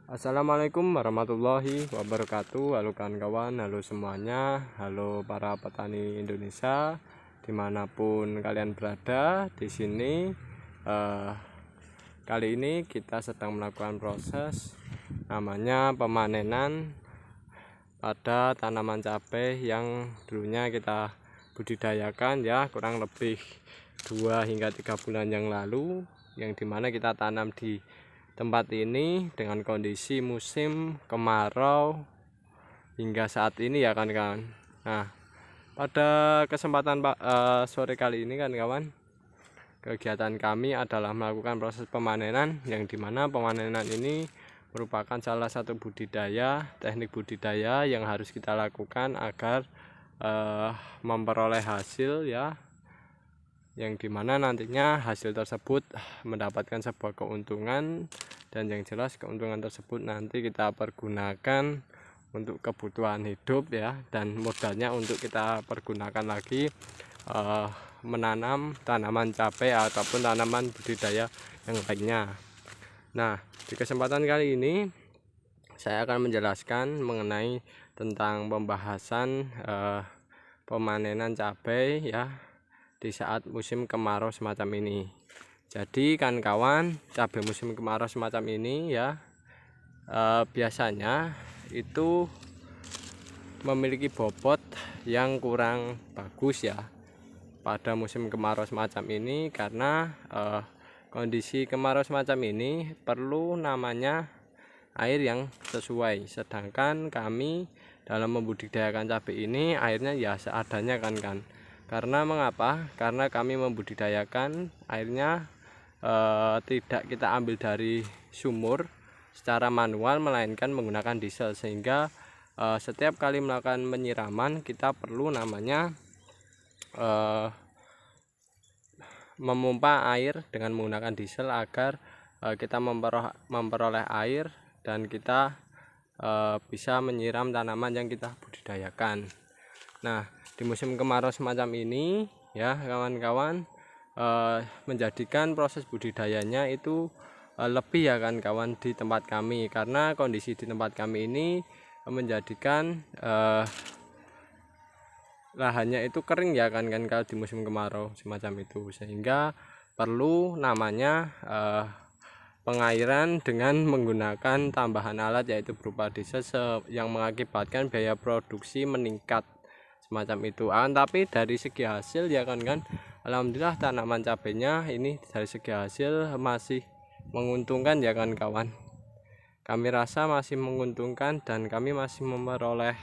Assalamualaikum warahmatullahi wabarakatuh. Halo kawan-kawan, halo semuanya, halo para petani Indonesia dimanapun kalian berada. Di sini kali ini kita sedang melakukan proses namanya pemanenan pada tanaman cabai yang dulunya kita budidayakan ya, kurang lebih 2 hingga 3 bulan yang lalu, yang dimana kita tanam di tempat ini dengan kondisi musim kemarau hingga saat ini ya kawan-kawan. Nah, pada kesempatan sore kali ini kawan-kawan, kegiatan kami adalah melakukan proses pemanenan, yang dimana pemanenan ini merupakan salah satu teknik budidaya yang harus kita lakukan agar memperoleh hasil ya, yang dimana nantinya hasil tersebut mendapatkan sebuah keuntungan, dan yang jelas keuntungan tersebut nanti kita pergunakan untuk kebutuhan hidup ya, dan modalnya untuk kita pergunakan lagi menanam tanaman cabai ataupun tanaman budidaya yang lainnya. Nah, di kesempatan kali ini saya akan menjelaskan mengenai tentang pembahasan pemanenan cabai ya di saat musim kemarau semacam ini. Jadi kawan-kawan, cabai musim kemarau semacam ini ya biasanya itu memiliki bobot yang kurang bagus ya pada musim kemarau semacam ini, karena kondisi kemarau semacam ini perlu namanya air yang sesuai. Sedangkan kami dalam membudidayakan cabai ini airnya ya seadanya kan. Karena mengapa? Karena kami membudidayakan airnya tidak kita ambil dari sumur secara manual, melainkan menggunakan diesel, sehingga setiap kali melakukan penyiraman kita perlu namanya memompa air dengan menggunakan diesel agar kita memperoleh air dan kita bisa menyiram tanaman yang kita budidayakan. Nah, di musim kemarau semacam ini ya kawan-kawan, menjadikan proses budidayanya itu lebih ya kawan di tempat kami, karena kondisi di tempat kami ini menjadikan lahannya itu kering ya kan kalau di musim kemarau semacam itu, sehingga perlu namanya pengairan dengan menggunakan tambahan alat yaitu berupa diesel yang mengakibatkan biaya produksi meningkat semacam itu. Tapi dari segi hasil ya kan alhamdulillah tanaman cabenya ini dari segi hasil masih menguntungkan ya kan kawan. Kami rasa masih menguntungkan dan kami masih memperoleh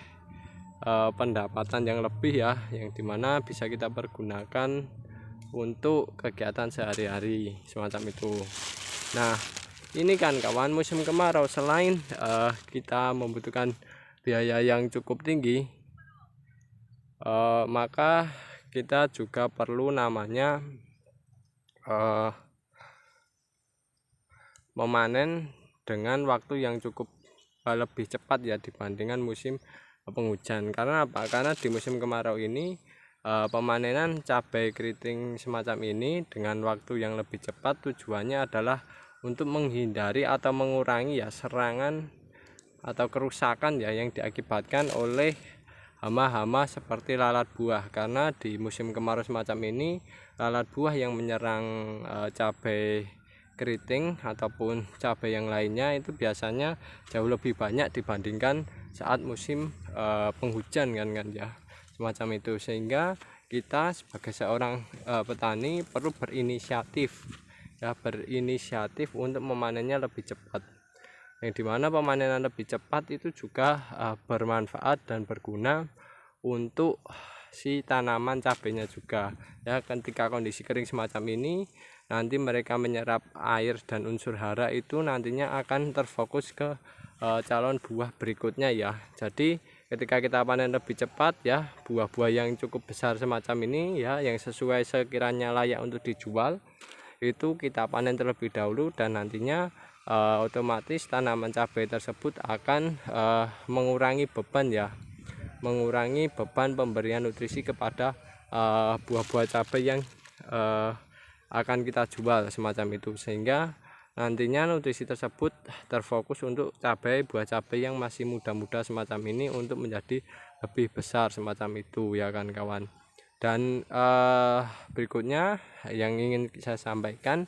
pendapatan yang lebih ya, yang dimana bisa kita pergunakan untuk kegiatan sehari-hari semacam itu. Nah, ini kan kawan, musim kemarau selain kita membutuhkan biaya yang cukup tinggi, maka kita juga perlu namanya memanen dengan waktu yang cukup lebih cepat ya dibandingkan musim penghujan. Karena apa? Karena di musim kemarau ini pemanenan cabai keriting semacam ini dengan waktu yang lebih cepat tujuannya adalah untuk menghindari atau mengurangi ya serangan atau kerusakan ya yang diakibatkan oleh hama-hama seperti lalat buah. Karena di musim kemarau semacam ini lalat buah yang menyerang cabai keriting ataupun cabai yang lainnya itu biasanya jauh lebih banyak dibandingkan saat musim penghujan kan ya semacam itu, sehingga kita sebagai seorang petani perlu berinisiatif untuk memanennya lebih cepat, yang dimana pemanenan lebih cepat itu juga bermanfaat dan berguna untuk si tanaman cabenya juga ya. Ketika kondisi kering semacam ini, nanti mereka menyerap air dan unsur hara itu nantinya akan terfokus ke calon buah berikutnya ya. Jadi ketika kita panen lebih cepat ya, buah-buah yang cukup besar semacam ini ya, yang sesuai sekiranya layak untuk dijual, itu kita panen terlebih dahulu, dan nantinya otomatis tanaman cabai tersebut akan mengurangi beban ya, mengurangi beban pemberian nutrisi kepada buah-buah cabai yang akan kita jual semacam itu, sehingga nantinya nutrisi tersebut terfokus untuk buah cabai yang masih muda-muda semacam ini untuk menjadi lebih besar semacam itu ya kan kawan. Dan berikutnya yang ingin saya sampaikan,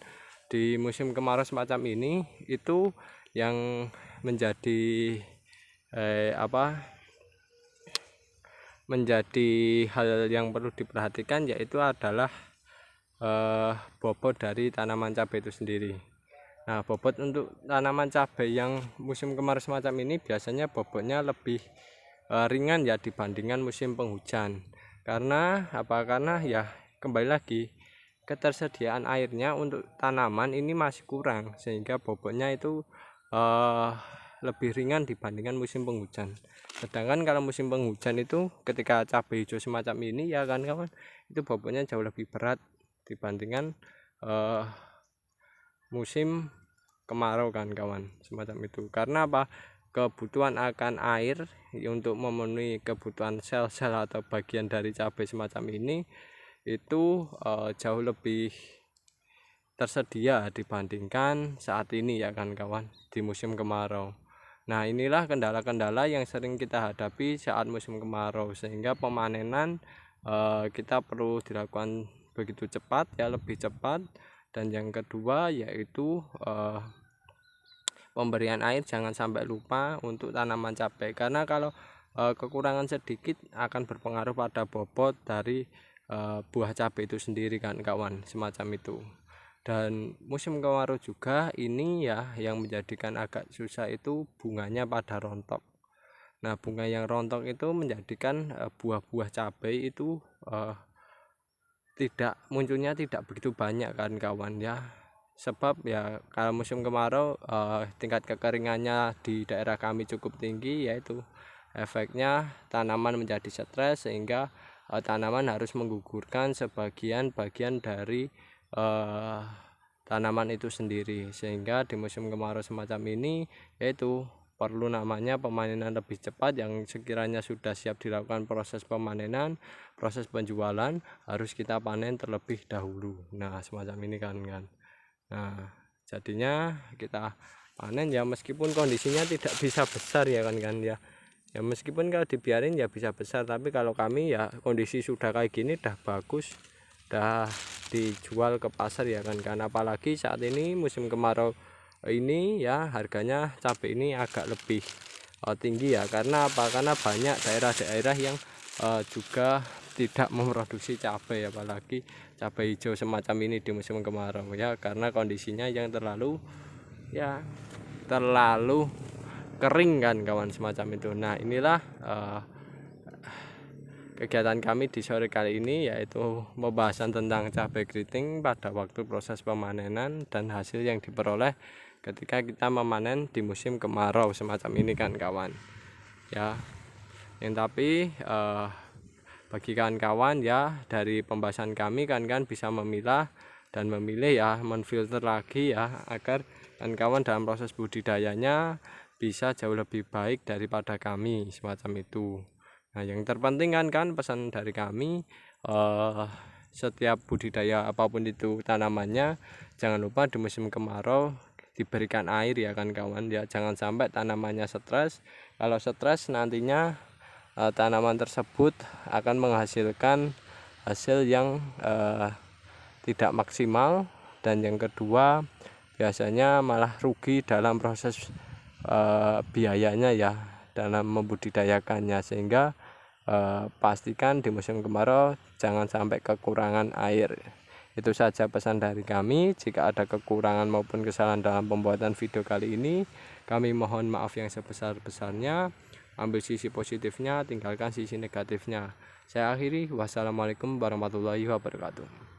di musim kemarau semacam ini itu yang menjadi hal yang perlu diperhatikan, yaitu adalah bobot dari tanaman cabai itu sendiri. Nah, bobot untuk tanaman cabai yang musim kemarau semacam ini biasanya bobotnya lebih ringan ya dibandingkan musim penghujan. Karena ya kembali lagi, ketersediaan airnya untuk tanaman ini masih kurang, sehingga bobotnya itu lebih ringan dibandingkan musim penghujan. Sedangkan kalau musim penghujan itu ketika cabai hijau semacam ini ya kan kawan, itu bobotnya jauh lebih berat dibandingkan musim kemarau kan kawan, semacam itu. Karena kebutuhan akan air untuk memenuhi kebutuhan sel-sel atau bagian dari cabai semacam ini itu jauh lebih tersedia dibandingkan saat ini ya kan kawan, di musim kemarau. Nah, inilah kendala-kendala yang sering kita hadapi saat musim kemarau, sehingga pemanenan kita perlu dilakukan begitu cepat ya, lebih cepat. Dan yang kedua yaitu pemberian air jangan sampai lupa untuk tanaman cabai, karena kalau kekurangan sedikit akan berpengaruh pada bobot dari buah cabai itu sendiri kan kawan, semacam itu. Dan musim kemarau juga ini ya yang menjadikan agak susah itu bunganya pada rontok. Nah, bunga yang rontok itu menjadikan buah-buah cabai itu munculnya tidak begitu banyak kan kawan ya. Sebab ya kalau musim kemarau tingkat kekeringannya di daerah kami cukup tinggi, yaitu efeknya tanaman menjadi stres, sehingga tanaman harus menggugurkan sebagian bagian dari tanaman itu sendiri. Sehingga di musim kemarau semacam ini yaitu perlu namanya pemanenan lebih cepat, yang sekiranya sudah siap dilakukan proses pemanenan, proses penjualan harus kita panen terlebih dahulu. Nah, semacam ini kan. Nah, jadinya kita panen ya meskipun kondisinya tidak bisa besar ya kan ya. Ya meskipun kalau dibiarin ya bisa besar, tapi kalau kami ya kondisi sudah kayak gini dah bagus, dah dijual ke pasar ya kan. Apalagi saat ini musim kemarau ini ya harganya cabai ini agak lebih tinggi ya. Karena karena banyak daerah-daerah yang juga tidak memproduksi cabai, apalagi cabai hijau semacam ini di musim kemarau ya, karena kondisinya yang terlalu kering kan kawan, semacam itu. Nah, inilah kegiatan kami di sore kali ini, yaitu pembahasan tentang cabai keriting pada waktu proses pemanenan dan hasil yang diperoleh ketika kita memanen di musim kemarau semacam ini kan kawan ya. Yang tapi bagi kawan-kawan ya, dari pembahasan kami kan bisa memilah dan memilih ya, menfilter lagi ya, agar kawan-kawan dalam proses budidayanya bisa jauh lebih baik daripada kami, semacam itu. Nah, yang terpenting kan pesan dari kami, setiap budidaya apapun itu tanamannya, jangan lupa di musim kemarau diberikan air ya kan kawan ya. Jangan sampai tanamannya stres. Kalau stres nantinya tanaman tersebut akan menghasilkan hasil yang tidak maksimal. Dan yang kedua, biasanya malah rugi dalam proses biayanya ya dalam membudidayakannya. Sehingga pastikan di musim kemarau jangan sampai kekurangan air. Itu saja pesan dari kami. Jika ada kekurangan maupun kesalahan dalam pembuatan video kali ini, kami mohon maaf yang sebesar-besarnya. Ambil sisi positifnya, tinggalkan sisi negatifnya. Saya akhiri, wassalamualaikum warahmatullahi wabarakatuh.